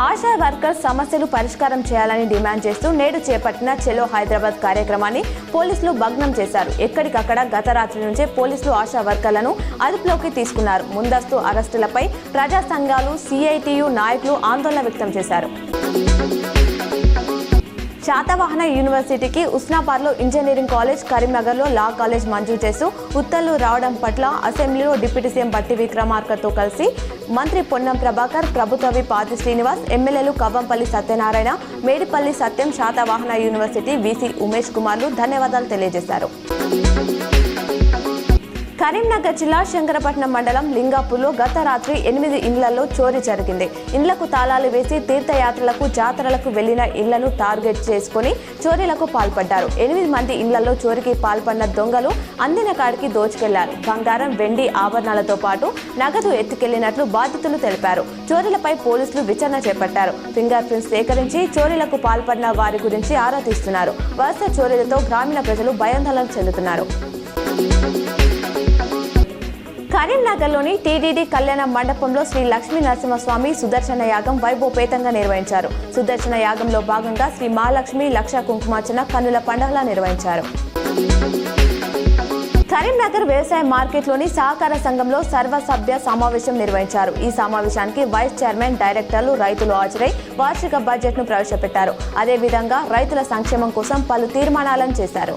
ASHA workers సమస్యలు పరిష్కారం చేయాలని డిమాండ్ చేస్తూ నేడు చేపట్టిన చలో హైదరాబాద్ కార్యక్రమాన్ని పోలీసులు భగ్నం చేశారు. ఎక్కడికక్కడ గత రాత్రి నుంచే పోలీసులు ఆశా వర్కర్లను అదుపులోకి తీసుకున్నారు. ముందస్తు అరెస్టులపై ప్రజా సంఘాలు, సిఐటియు నాయకులు ఆందోళన వ్యక్తం చేశారు. శాతవాహన యూనివర్సిటీకి ఉస్నాబాద్లో ఇంజనీరింగ్ కాలేజ్, కరీంనగర్లో లా కాలేజ్ మంజూరు చేస్తూ ఉత్తర్వులు రావడం పట్ల అసెంబ్లీలో డిప్యూటీ సీఎం బట్టి విక్రమార్కతో కలిసి మంత్రి పొన్నం ప్రభాకర్, ప్రభుత్వ విప్ ఆది శ్రీనివాస్, ఎమ్మెల్యేలు కవ్వంపల్లి సత్యనారాయణ, మేడిపల్లి సత్యం, శాతవాహన యూనివర్సిటీ వీసీ ఉమేష్ కుమార్లు ధన్యవాదాలు తెలియజేశారు. కరీంనగర్ జిల్లా శంకరపట్నం మండలం లింగాపూర్లో గత రాత్రి 8 ఇండ్లలో చోరీ జరిగింది. ఇండ్లకు తాళాలు వేసి తీర్థయాత్రలకు, జాతరలకు వెళ్లిన ఇళ్లను టార్గెట్ చేసుకుని చోరీలకు పాల్పడ్డారు. 8 మంది ఇండ్లలో చోరీకి పాల్పడిన దొంగలు అందిన కాడికి దోచుకెళ్లారు. బంగారం, వెండి ఆభరణాలతో పాటు నగదు ఎత్తుకెళ్లినట్లు బాధితులు తెలిపారు. చోరీలపై పోలీసులు విచారణ చేపట్టారు. ఫింగర్ ప్రింట్స్ సేకరించి చోరీలకు పాల్పడిన వారి గురించి ఆరా తీస్తున్నారు. వరుస చోరీలతో గ్రామీణ ప్రజలు భయాందోళన చెందుతున్నారు. కరీంనగర్లోని టీటీడీ కళ్యాణ మండపంలో శ్రీ లక్ష్మీ నరసింహస్వామి సుదర్శన యాగం వైభవపేతంగా నిర్వహించారు. సుదర్శన యాగంలో భాగంగా శ్రీ మహాలక్ష్మి లక్ష కుంకుమార్చన కన్నుల పండుగలా నిర్వహించారు. కరీంనగర్ వ్యవసాయ మార్కెట్లోని సహకార సంఘంలో సర్వసభ్య సమావేశం నిర్వహించారు. ఈ సమావేశానికి వైస్ చైర్మన్, డైరెక్టర్లు, రైతులు హాజరై వార్షిక బడ్జెట్ను ప్రవేశపెట్టారు. అదేవిధంగా రైతుల సంక్షేమం కోసం పలు తీర్మానాలను చేశారు.